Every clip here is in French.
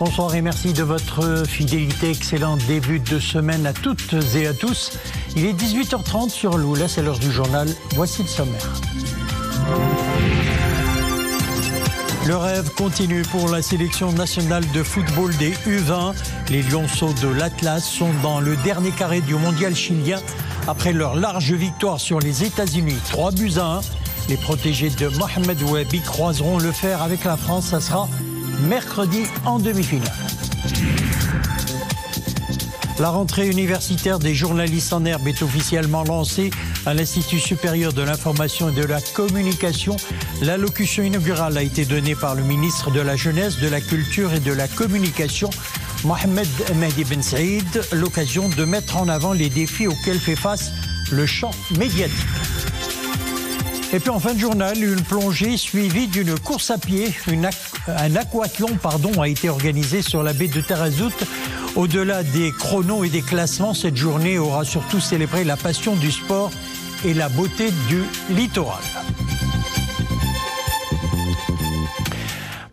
Bonsoir et merci de votre fidélité. Excellent début de semaine à toutes et à tous. Il est 18h30 sur l'Oula, c'est l'heure du journal. Voici le sommaire. Le rêve continue pour la sélection nationale de football des U20. Les Lionceaux de l'Atlas sont dans le dernier carré du mondial chilien après leur large victoire sur les États-Unis, 3-1. Les protégés de Mohamed Wahbi croiseront le fer avec la France. Ça sera mercredi en demi-finale. La rentrée universitaire des journalistes en herbe est officiellement lancée à l'Institut supérieur de l'information et de la communication. L'allocution inaugurale a été donnée par le ministre de la Jeunesse, de la Culture et de la Communication, Mohamed Mehdi Ben Saïd, l'occasion de mettre en avant les défis auxquels fait face le champ médiatique. Et puis en fin de journal, une plongée suivie d'une course à pied. Un aquathlon a été organisé sur la baie de Tarazout. Au-delà des chronos et des classements, cette journée aura surtout célébré la passion du sport et la beauté du littoral.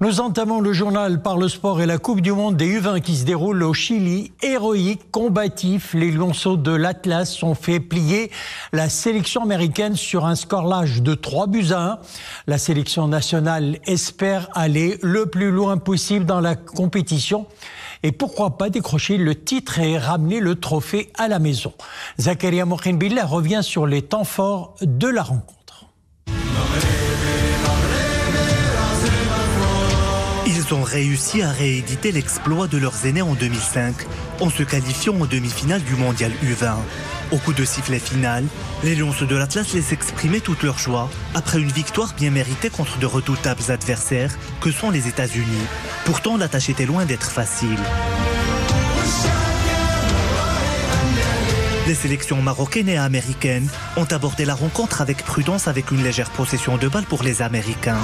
Nous entamons le journal par le sport et la Coupe du Monde des U20 qui se déroule au Chili. Héroïque, combatif, les Lionceaux de l'Atlas ont fait plier la sélection américaine sur un score large de 3-1. La sélection nationale espère aller le plus loin possible dans la compétition. Et pourquoi pas décrocher le titre et ramener le trophée à la maison. Zakaria Mokhenbillah revient sur les temps forts de la rencontre. Ils ont réussi à rééditer l'exploit de leurs aînés en 2005 en se qualifiant en demi-finale du mondial U20. Au coup de sifflet final, les Lionceaux de l'Atlas laissent exprimer toute leur joie après une victoire bien méritée contre de redoutables adversaires que sont les États-Unis. Pourtant, la tâche était loin d'être facile. Les sélections marocaines et américaines ont abordé la rencontre avec prudence avec une légère possession de balle pour les Américains.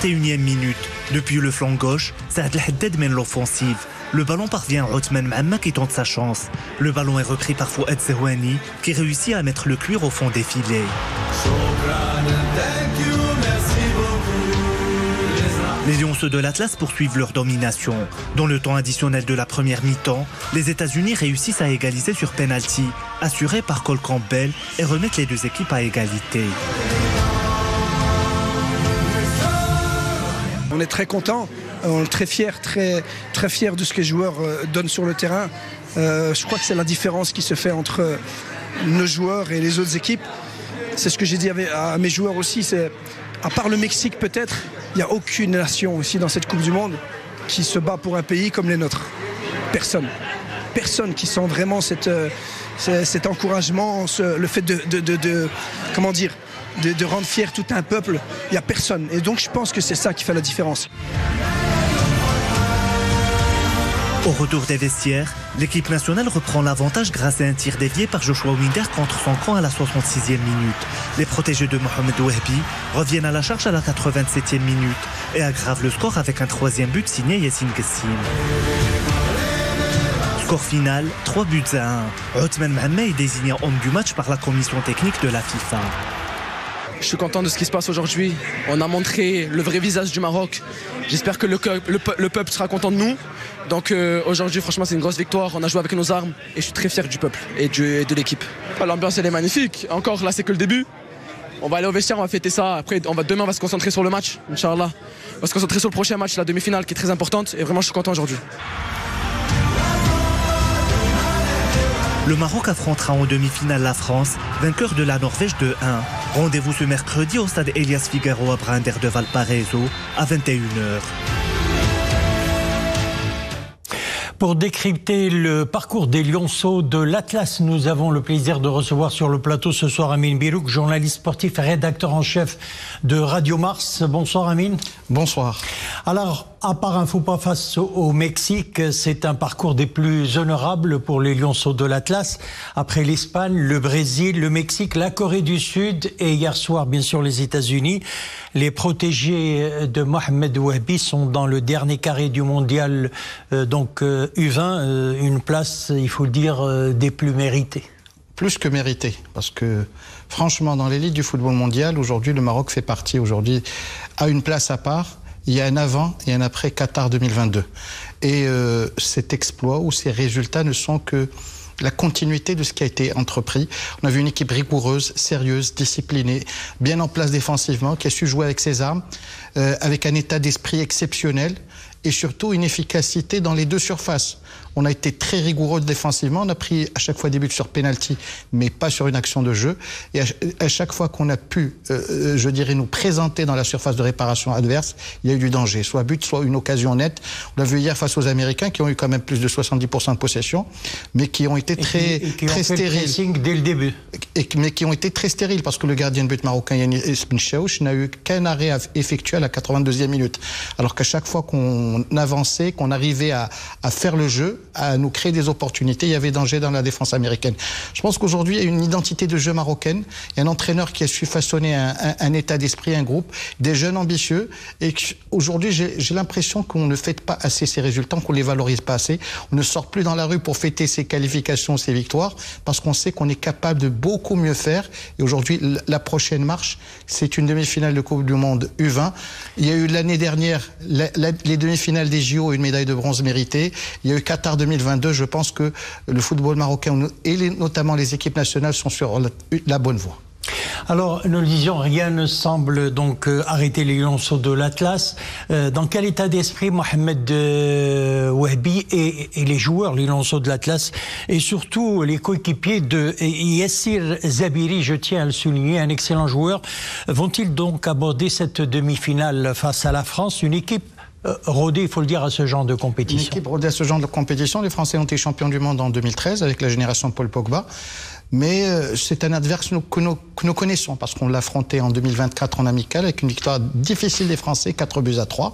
31e minute, depuis le flanc gauche, Saad El Haddad mène l'offensive. Le ballon parvient à Othman Mahamma qui tente sa chance. Le ballon est repris par Fouad Zehouani qui réussit à mettre le cuir au fond des filets. Les Lionceaux de l'Atlas poursuivent leur domination. Dans le temps additionnel de la première mi-temps, les États-Unis réussissent à égaliser sur penalty, assuré par Cole Campbell, et remettent les deux équipes à égalité. On est très contents, on est très fiers de ce que les joueurs donnent sur le terrain. Je crois que c'est la différence qui se fait entre nos joueurs et les autres équipes. C'est ce que j'ai dit à mes joueurs aussi, c'est à part le Mexique peut-être, il n'y a aucune nation aussi dans cette Coupe du Monde qui se bat pour un pays comme les nôtres. Personne. Personne qui sent vraiment cet encouragement, le fait de rendre fier tout un peuple. Il n'y a personne. Et donc je pense que c'est ça qui fait la différence. Au retour des vestiaires, l'équipe nationale reprend l'avantage grâce à un tir dévié par Joshua Winder contre son camp à la 66e minute. Les protégés de Mohamed Wahbi reviennent à la charge à la 87e minute et aggravent le score avec un troisième but signé Yassine Gassim. Score final, 3-1. Othman Mahamma est désigné homme du match par la commission technique de la FIFA. Je suis content de ce qui se passe aujourd'hui. On a montré le vrai visage du Maroc. J'espère que le peuple sera content de nous. Donc aujourd'hui, franchement, c'est une grosse victoire. On a joué avec nos armes et je suis très fier du peuple et de l'équipe. L'ambiance, elle est magnifique. Encore, là, c'est que le début. On va aller au vestiaire, on va fêter ça. Après, demain, on va se concentrer sur le match, Inch'Allah. On va se concentrer sur le prochain match, la demi-finale, qui est très importante. Et vraiment, je suis content aujourd'hui. Le Maroc affrontera en demi-finale la France, vainqueur de la Norvège 2-1. Rendez-vous ce mercredi au stade Elias Figaro à Brander de Valparaiso à 21h. Pour décrypter le parcours des Lionceaux de l'Atlas, nous avons le plaisir de recevoir sur le plateau ce soir Amine Birouk, journaliste sportif et rédacteur en chef de Radio Mars. Bonsoir Amine. Bonsoir. Alors, à part un faux pas face au Mexique, c'est un parcours des plus honorables pour les Lionceaux de l'Atlas. Après l'Espagne, le Brésil, le Mexique, la Corée du Sud et hier soir, bien sûr, les États-Unis. Les protégés de Mohamed Wahbi sont dans le dernier carré du mondial U20, une place, il faut le dire, des plus méritées. Plus que méritée, parce que franchement, dans l'élite du football mondial, aujourd'hui, le Maroc fait partie, aujourd'hui, à une place à part. il y a un avant et un après Qatar 2022. Et cet exploit ou ces résultats ne sont que la continuité de ce qui a été entrepris. On a vu une équipe rigoureuse, sérieuse, disciplinée, bien en place défensivement, qui a su jouer avec ses armes, avec un état d'esprit exceptionnel et surtout une efficacité dans les deux surfaces. On a été très rigoureux défensivement, on a pris à chaque fois des buts sur penalty, mais pas sur une action de jeu. Et à chaque fois qu'on a pu, je dirais, nous présenter dans la surface de réparation adverse, il y a eu du danger, soit but, soit une occasion nette. On l'a vu hier face aux Américains, qui ont eu quand même plus de 70% de possession, mais qui ont été très stériles. Dès le début. Mais qui ont été très stériles, parce que le gardien de but marocain, Yanis Benchaouch, n'a eu qu'un arrêt à effectuer à la 82e minute. Alors qu'à chaque fois qu'on avançait, qu'on arrivait à faire le jeu, à nous créer des opportunités, il y avait danger dans la défense américaine. Je pense qu'aujourd'hui, il y a une identité de jeu marocaine, il y a un entraîneur qui a su façonner un état d'esprit, un groupe, des jeunes ambitieux, et aujourd'hui, j'ai l'impression qu'on ne fête pas assez ces résultats, qu'on ne les valorise pas assez. On ne sort plus dans la rue pour fêter ses qualifications, ses victoires, parce qu'on sait qu'on est capable de beaucoup mieux faire. Et aujourd'hui, la prochaine marche, c'est une demi-finale de Coupe du Monde U20. Il y a eu l'année dernière les demi-finales des JO, une médaille de bronze méritée. Il y a eu Qatar 2022. Je pense que le football marocain et notamment les équipes nationales sont sur la bonne voie. Alors, nous le disions, rien ne semble donc arrêter les lionceaux de l'Atlas. Dans quel état d'esprit Mohamed Wahbi et les joueurs, les lionceaux de l'Atlas, et surtout les coéquipiers de Yassir Zabiri, je tiens à le souligner, un excellent joueur, vont-ils donc aborder cette demi-finale face à la France, une équipe rodée, il faut le dire, à ce genre de compétition? Une équipe rodée à ce genre de compétition. Les Français ont été champions du monde en 2013 avec la génération Paul Pogba. Mais c'est un adversaire que nous connaissons parce qu'on l'a affronté en 2024 en amical avec une victoire difficile des Français, 4-3.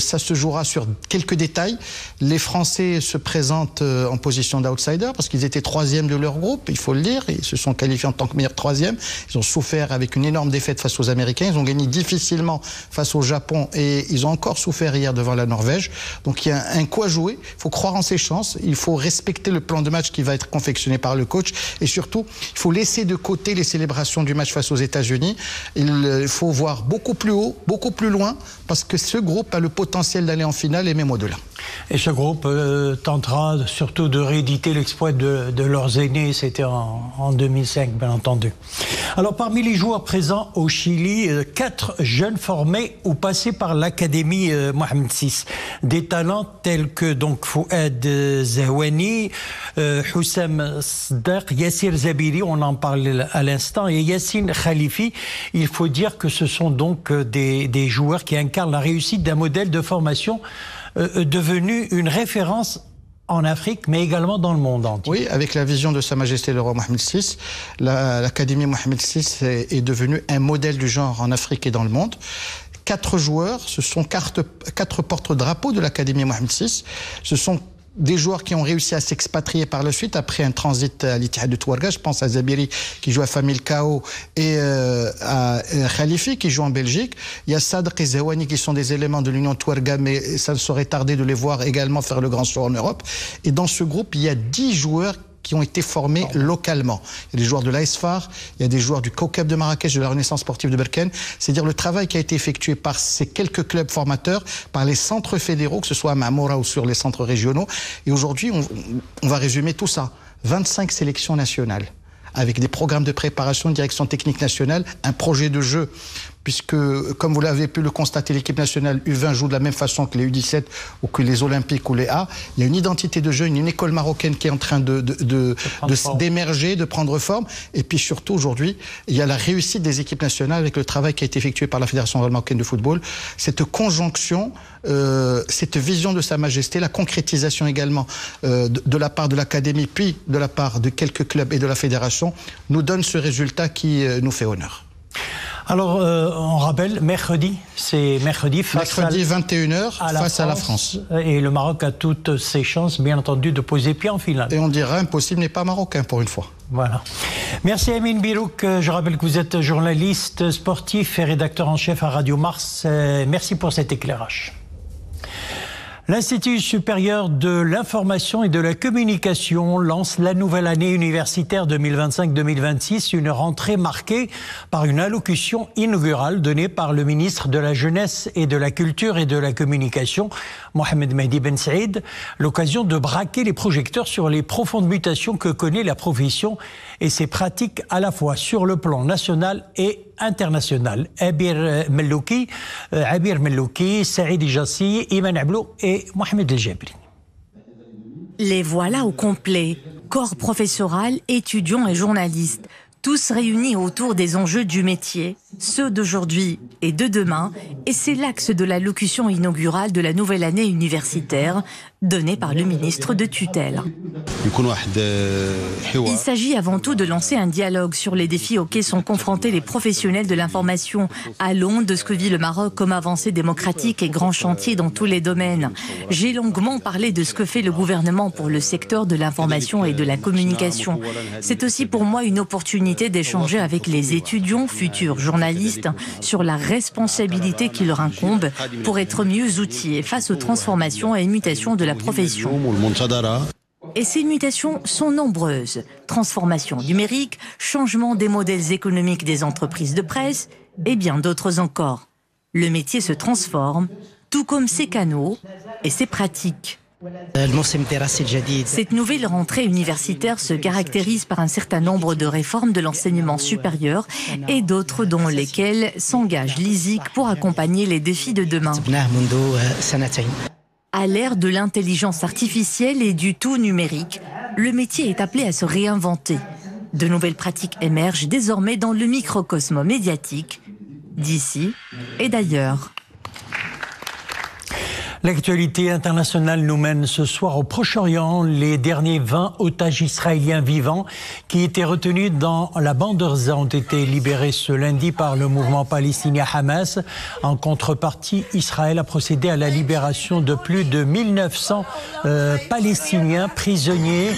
Ça se jouera sur quelques détails. Les Français se présentent en position d'outsider parce qu'ils étaient troisième de leur groupe, il faut le dire. Ils se sont qualifiés en tant que meilleur troisième. Ils ont souffert avec une énorme défaite face aux Américains. Ils ont gagné difficilement face au Japon et ils ont encore souffert hier devant la Norvège. Donc il y a un coup à jouer. Il faut croire en ses chances. Il faut respecter le plan de match qui va être confectionné par le coach. Et surtout, il faut laisser de côté les célébrations du match face aux États-Unis. Il faut voir beaucoup plus haut, beaucoup plus loin, parce que ce groupe a le potentiel d'aller en finale et même au-delà. Et ce groupe tentera surtout de rééditer l'exploit de leurs aînés, c'était en 2005, bien entendu. Alors, parmi les joueurs présents au Chili, 4 jeunes formés ou passés par l'Académie Mohamed VI. Des talents tels que donc Fouad Zahouani, Houssam Sdaq, Yassir Zabiri, on en parle à l'instant, et Yassine Khalifi. Il faut dire que ce sont donc des joueurs qui incarnent la réussite d'un modèle de formation devenu une référence en Afrique, mais également dans le monde entier. Oui, avec la vision de Sa Majesté le roi Mohamed VI, l'Académie Mohamed VI est devenue un modèle du genre en Afrique et dans le monde. 4 joueurs, ce sont 4 porte-drapeaux de l'Académie Mohamed VI. Ce sont des joueurs qui ont réussi à s'expatrier par la suite après un transit à l'Ittihad de Touarega. Je pense à Zabiri qui joue à Familcao et à Khalifi qui joue en Belgique. Il y a Sadr et Zahouani qui sont des éléments de l'Union Touarega, mais ça ne saurait tarder de les voir également faire le grand saut en Europe. Et dans ce groupe, il y a 10 joueurs qui ont été formés localement. Il y a des joueurs de l'AS FAR, il y a des joueurs du COCAB de Marrakech, de la Renaissance sportive de Berkane. C'est-à-dire le travail qui a été effectué par ces quelques clubs formateurs, par les centres fédéraux, que ce soit à Mamoura ou sur les centres régionaux. Et aujourd'hui, on va résumer tout ça. 25 sélections nationales, avec des programmes de préparation, de direction technique nationale, un projet de jeu, puisque, comme vous l'avez pu le constater, l'équipe nationale U20 joue de la même façon que les U17 ou que les Olympiques ou les A. Il y a une identité de jeu, une école marocaine qui est en train d'émerger, de prendre forme. Et puis surtout, aujourd'hui, il y a la réussite des équipes nationales avec le travail qui a été effectué par la Fédération marocaine de football. Cette conjonction, cette vision de Sa Majesté, la concrétisation également de la part de l'Académie, puis de la part de quelques clubs et de la Fédération, nous donne ce résultat qui nous fait honneur. Alors, on rappelle, mercredi, c'est mercredi 21h face à la France. Et le Maroc a toutes ses chances, bien entendu, de poser pied en finale. Et on dira impossible n'est pas marocain pour une fois. Voilà. Merci Amine Birouk. Je rappelle que vous êtes journaliste sportif et rédacteur en chef à Radio Mars. Merci pour cet éclairage. L'Institut supérieur de l'information et de la communication lance la nouvelle année universitaire 2025-2026, une rentrée marquée par une allocution inaugurale donnée par le ministre de la Jeunesse et de la Culture et de la Communication, Mohamed Mehdi Ben Saïd, l'occasion de braquer les projecteurs sur les profondes mutations que connaît la profession et ses pratiques à la fois sur le plan national et international. Abir Mellouki, Saïd Ijassi, Iman Ablou et Mohamed El Jabri. Les voilà au complet. Corps professoral, étudiants et journalistes, tous réunis autour des enjeux du métier, ceux d'aujourd'hui et de demain, et c'est l'axe de l'allocution inaugurale de la nouvelle année universitaire, donnée par le ministre de tutelle. Il s'agit avant tout de lancer un dialogue sur les défis auxquels sont confrontés les professionnels de l'information, à l'aune de ce que vit le Maroc comme avancée démocratique et grand chantier dans tous les domaines. J'ai longuement parlé de ce que fait le gouvernement pour le secteur de l'information et de la communication. C'est aussi pour moi une opportunité d'échanger avec les étudiants, futurs journalistes, sur la responsabilité qui leur incombe pour être mieux outillés face aux transformations et mutations de la profession. Et ces mutations sont nombreuses. Transformation numérique, changement des modèles économiques des entreprises de presse et bien d'autres encore. Le métier se transforme, tout comme ses canaux et ses pratiques. Cette nouvelle rentrée universitaire se caractérise par un certain nombre de réformes de l'enseignement supérieur et d'autres dont lesquelles s'engage l'ISIC pour accompagner les défis de demain. À l'ère de l'intelligence artificielle et du tout numérique, le métier est appelé à se réinventer. De nouvelles pratiques émergent désormais dans le microcosme médiatique, d'ici et d'ailleurs. L'actualité internationale nous mène ce soir au Proche-Orient. Les derniers 20 otages israéliens vivants qui étaient retenus dans la bande de Gaza ont été libérés ce lundi par le mouvement palestinien Hamas. En contrepartie, Israël a procédé à la libération de plus de 1900 Palestiniens prisonniers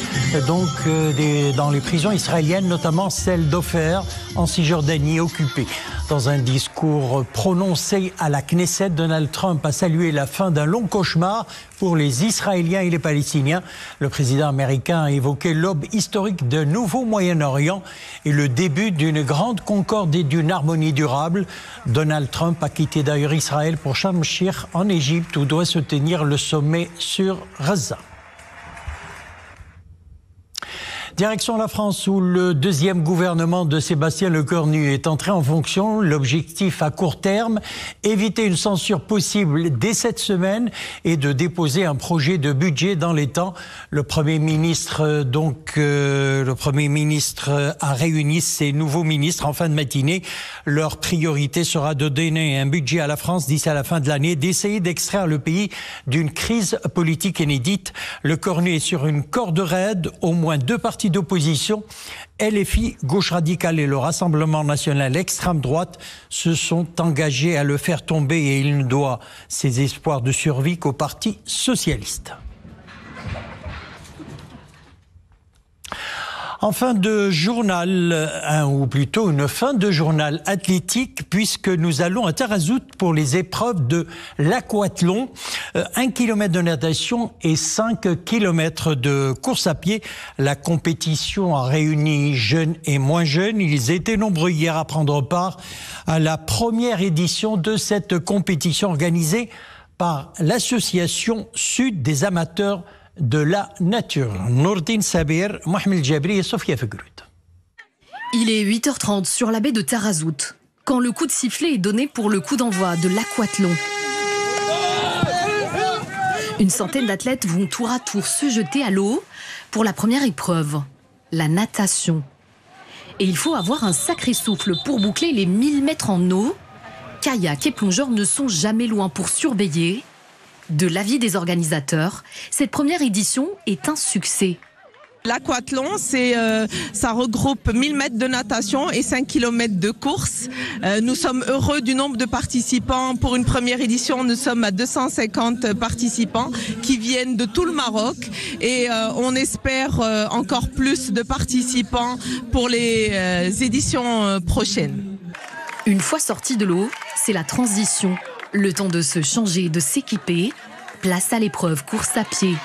dans les prisons israéliennes, notamment celle d'Ofer en Cisjordanie occupée. Dans un discours prononcé à la Knesset, Donald Trump a salué la fin d'un long cauchemar pour les Israéliens et les Palestiniens. Le président américain a évoqué l'aube historique d'un nouveau Moyen-Orient et le début d'une grande concorde et d'une harmonie durable. Donald Trump a quitté d'ailleurs Israël pour Sharm el-Sheikh en Égypte où doit se tenir le sommet sur Gaza. Direction la France où le deuxième gouvernement de Sébastien Lecornu est entré en fonction. L'objectif à court terme, éviter une censure possible dès cette semaine et de déposer un projet de budget dans les temps. Le Premier ministre a réuni ses nouveaux ministres en fin de matinée. Leur priorité sera de donner un budget à la France d'ici à la fin de l'année, d'essayer d'extraire le pays d'une crise politique inédite. Lecornu est sur une corde raide, au moins deux partis d'opposition, LFI, gauche radicale et le Rassemblement national extrême droite se sont engagés à le faire tomber et il ne doit ses espoirs de survie qu'au Parti socialiste. En fin de journal, ou plutôt une fin de journal athlétique, puisque nous allons à Tarazout pour les épreuves de l'aquathlon. 1 kilomètre de natation et 5 kilomètres de course à pied. La compétition a réuni jeunes et moins jeunes. Ils étaient nombreux hier à prendre part à la première édition de cette compétition organisée par l'association Sud des amateurs de la nature. Nourdine Sabir, Mohamed El Jabri et Sofia Fegroud. Il est 8h30 sur la baie de Tarazout, quand le coup de sifflet est donné pour le coup d'envoi de l'aquathlon. Une centaine d'athlètes vont tour à tour se jeter à l'eau pour la première épreuve, la natation. Et il faut avoir un sacré souffle pour boucler les 1000 mètres en eau. Kayak et plongeurs ne sont jamais loin pour surveiller. De l'avis des organisateurs, cette première édition est un succès. L'aquathlon, ça regroupe 1000 mètres de natation et 5 km de course. Nous sommes heureux du nombre de participants. Pour une première édition, nous sommes à 250 participants qui viennent de tout le Maroc. Et on espère encore plus de participants pour les éditions prochaines. Une fois sortis de l'eau, c'est la transition. Le temps de se changer, de s'équiper Place à l'épreuve course à pied.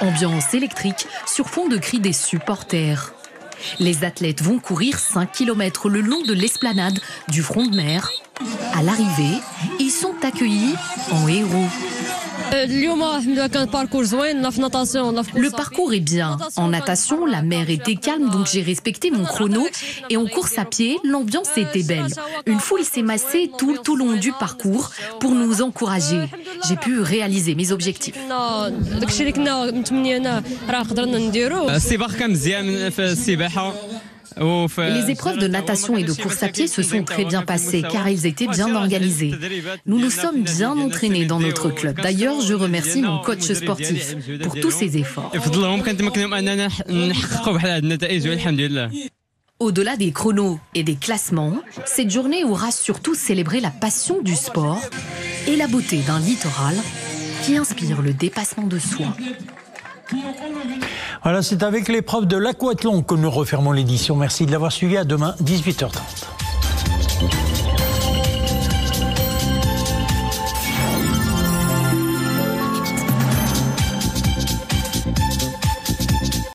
Ambiance électrique sur fond de cris des supporters. Les athlètes vont courir 5 km le long de l'esplanade du front de mer. À l'arrivée, ils sont accueillis en héros. Le parcours est bien. En natation, la mer était calme, donc j'ai respecté mon chrono. Et en course à pied, l'ambiance était belle. Une foule s'est massée tout le long du parcours pour nous encourager. J'ai pu réaliser mes objectifs. Les épreuves de natation et de course à pied se sont très bien passées car elles étaient bien organisées. Nous nous sommes bien entraînés dans notre club. D'ailleurs, je remercie mon coach sportif pour tous ses efforts. Au-delà des chronos et des classements, cette journée aura surtout célébré la passion du sport et la beauté d'un littoral qui inspire le dépassement de soi. Voilà, c'est avec l'épreuve de l'aquathlon que nous refermons l'édition. Merci de l'avoir suivi. À demain, 18h30.